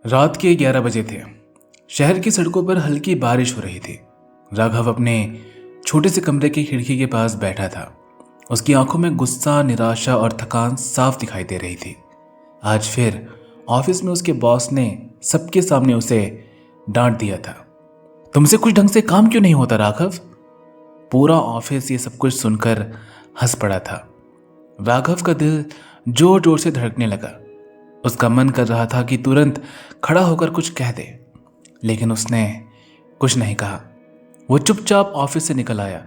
रात के 11 बजे थे। शहर की सड़कों पर हल्की बारिश हो रही थी। राघव अपने छोटे से कमरे की खिड़की के पास बैठा था। उसकी आंखों में गुस्सा, निराशा और थकान साफ दिखाई दे रही थी। आज फिर ऑफिस में उसके बॉस ने सबके सामने उसे डांट दिया था। तुमसे कुछ ढंग से काम क्यों नहीं होता राघव? पूरा ऑफिस ये सब कुछ सुनकर हंस पड़ा था। राघव का दिल जोर जोर से धड़कने लगा। उसका मन कर रहा था कि तुरंत खड़ा होकर कुछ कह दे, लेकिन उसने कुछ नहीं कहा। वो चुपचाप ऑफिस से निकल आया,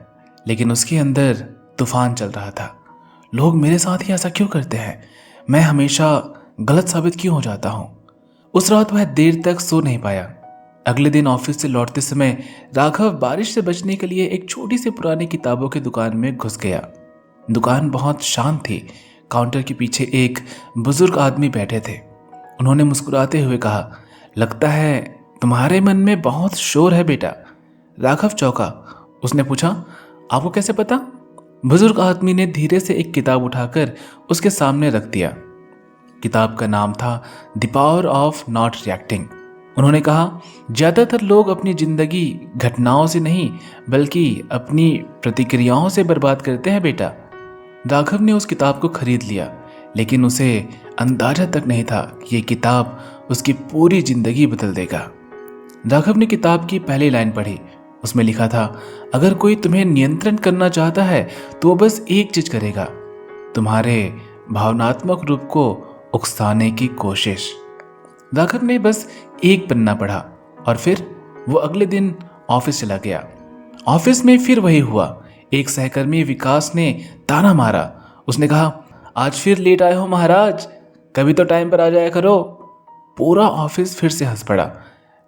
लेकिन उसके अंदर तूफान चल रहा था। लोग मेरे साथ ही ऐसा क्यों करते हैं? मैं हमेशा गलत साबित क्यों हो जाता हूँ? उस रात वह देर तक सो नहीं पाया। अगले दिन ऑफिस से लौटते समय राघव बारिश से बचने के लिए एक छोटी सी पुरानी किताबों की दुकान में घुस गया। दुकान बहुत शांत थी। काउंटर के पीछे एक बुजुर्ग आदमी बैठे थे। उन्होंने मुस्कुराते हुए कहा, लगता है तुम्हारे मन में बहुत शोर है बेटा। राघव चौंका। उसने पूछा, आपको कैसे पता? बुजुर्ग आदमी ने धीरे से एक किताब उठाकर उसके सामने रख दिया। किताब का नाम था the power of not reacting. उन्होंने कहा, ज्यादातर लोग अपनी जिंदगी घटनाओं से नहीं बल्कि अपनी प्रतिक्रियाओं से बर्बाद करते हैं बेटा। राघव ने उस किताब को खरीद लिया, लेकिन उसे अंदाजा तक नहीं था कि ये किताब उसकी पूरी जिंदगी बदल देगा। राघव ने किताब की पहली लाइन पढ़ी। उसमें लिखा था, अगर कोई तुम्हें नियंत्रण करना चाहता है तो वो बस एक चीज करेगा, तुम्हारे भावनात्मक रूप को उकसाने की कोशिश। राघव ने बस एक पन्ना पढ़ा और फिर वो अगले दिन ऑफिस चला गया। ऑफिस में फिर वही हुआ। एक सहकर्मी विकास ने ताना मारा। उसने कहा, आज फिर लेट आए हो महाराज, कभी तो टाइम पर आ जाया करो। पूरा ऑफिस फिर से हंस पड़ा।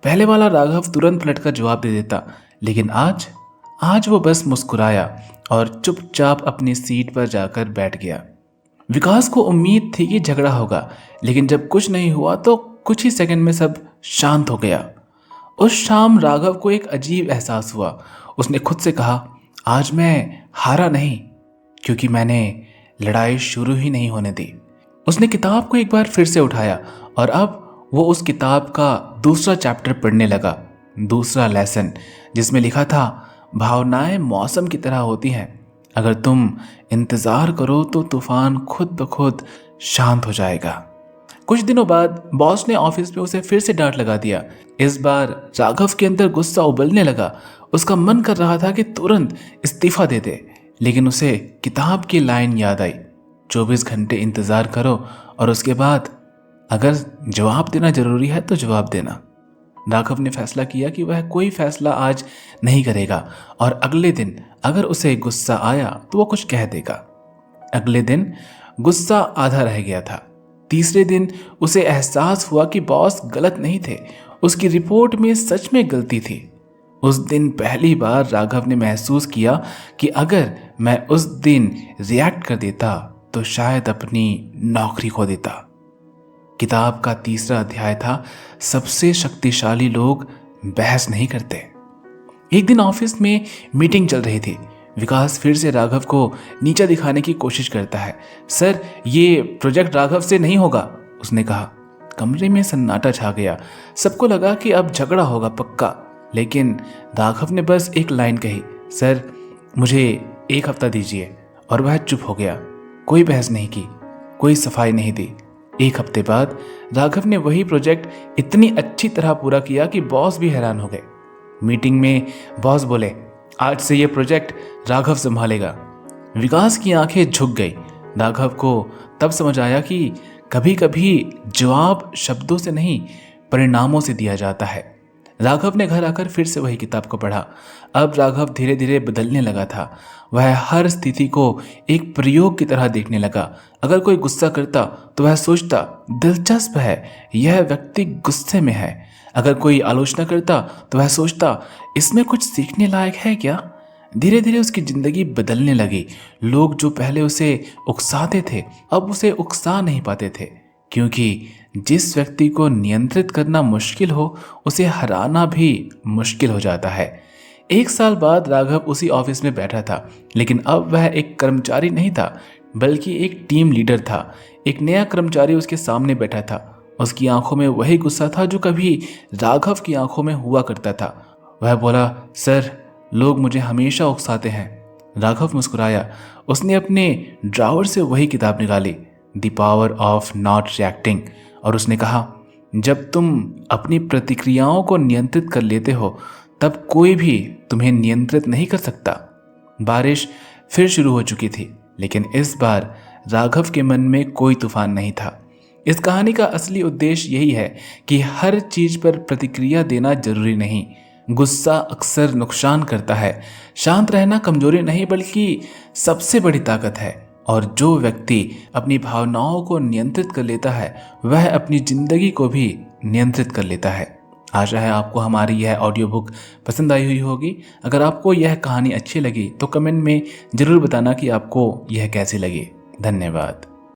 पहले वाला राघव तुरंत पलटकर जवाब दे देता, लेकिन आज वो बस मुस्कुराया और चुपचाप अपनी सीट पर जाकर बैठ गया। विकास को उम्मीद थी कि झगड़ा होगा, लेकिन जब कुछ नहीं हुआ तो कुछ ही सेकंड में सब शांत हो गया। उस शाम राघव को एक अजीब एहसास हुआ। उसने खुद से कहा, आज मैं हारा नहीं, क्योंकि मैंने लड़ाई शुरू ही नहीं होने दी। उसने किताब को एक बार फिर से उठाया और अब वो उस किताब का दूसरा चैप्टर पढ़ने लगा। दूसरा लेसन, जिसमें लिखा था, भावनाएं मौसम की तरह होती हैं, अगर तुम इंतजार करो तो तूफान खुद ब खुद शांत हो जाएगा। कुछ दिनों बाद बॉस ने ऑफिस में उसे फिर से डांट लगा दिया। इस बार राघव के अंदर गुस्सा उबलने लगा। उसका मन कर रहा था कि तुरंत इस्तीफा दे दे, लेकिन उसे किताब की लाइन याद आई, 24 घंटे इंतजार करो और उसके बाद अगर जवाब देना जरूरी है तो जवाब देना। राघव ने फैसला किया कि वह कोई फैसला आज नहीं करेगा और अगले दिन अगर उसे गुस्सा आया तो वो कुछ कह देगा। अगले दिन गुस्सा आधा रह गया था। तीसरे दिन उसे एहसास हुआ कि बॉस गलत नहीं थे, उसकी रिपोर्ट में सच में गलती थी। उस दिन पहली बार राघव ने महसूस किया कि अगर मैं उस दिन रिएक्ट कर देता तो शायद अपनी नौकरी खो देता। किताब का तीसरा अध्याय था, सबसे शक्तिशाली लोग बहस नहीं करते। एक दिन ऑफिस में मीटिंग चल रही थी। विकास फिर से राघव को नीचा दिखाने की कोशिश करता है। सर, ये प्रोजेक्ट राघव से नहीं होगा, उसने कहा। कमरे में सन्नाटा छा गया। सबको लगा कि अब झगड़ा होगा पक्का, लेकिन राघव ने बस एक लाइन कही, सर मुझे 1 हफ्ता दीजिए, और वह चुप हो गया। कोई बहस नहीं की, कोई सफाई नहीं दी। 1 हफ्ते बाद राघव ने वही प्रोजेक्ट इतनी अच्छी तरह पूरा किया कि बॉस भी हैरान हो गए। मीटिंग में बॉस बोले, आज से ये प्रोजेक्ट राघव संभालेगा। विकास की आंखें झुक गई। राघव को तब समझ आया कि कभी कभी जवाब शब्दों से नहीं, परिणामों से दिया जाता है। राघव ने घर आकर फिर से वही किताब को पढ़ा। अब राघव धीरे धीरे बदलने लगा था। वह हर स्थिति को एक प्रयोग की तरह देखने लगा। अगर कोई गुस्सा करता तो वह सोचता, दिलचस्प है, यह व्यक्ति गुस्से में है। अगर कोई आलोचना करता तो वह सोचता, इसमें कुछ सीखने लायक है क्या? धीरे धीरे उसकी जिंदगी बदलने लगी। लोग जो पहले उसे उकसाते थे अब उसे उकसा नहीं पाते थे, क्योंकि जिस व्यक्ति को नियंत्रित करना मुश्किल हो उसे हराना भी मुश्किल हो जाता है। 1 साल बाद राघव उसी ऑफिस में बैठा था, लेकिन अब वह एक कर्मचारी नहीं था बल्कि एक टीम लीडर था। एक नया कर्मचारी उसके सामने बैठा था। उसकी आंखों में वही गुस्सा था जो कभी राघव की आंखों में हुआ करता था। वह बोला, सर, लोग मुझे हमेशा उकसाते हैं। राघव मुस्कुराया। उसने अपने ड्रावर से वही किताब निकाली, the power of not reacting, और उसने कहा, जब तुम अपनी प्रतिक्रियाओं को नियंत्रित कर लेते हो तब कोई भी तुम्हें नियंत्रित नहीं कर सकता। बारिश फिर शुरू हो चुकी थी, लेकिन इस बार राघव के मन में कोई तूफान नहीं था। इस कहानी का असली उद्देश्य यही है कि हर चीज पर प्रतिक्रिया देना जरूरी नहीं। गुस्सा अक्सर नुकसान करता है। शांत रहना कमजोरी नहीं बल्कि सबसे बड़ी ताकत है। और जो व्यक्ति अपनी भावनाओं को नियंत्रित कर लेता है वह अपनी जिंदगी को भी नियंत्रित कर लेता है। आशा है आपको हमारी यह ऑडियो बुक पसंद आई हुई होगी। अगर आपको यह कहानी अच्छी लगी तो कमेंट में ज़रूर बताना कि आपको यह कैसी लगी। धन्यवाद।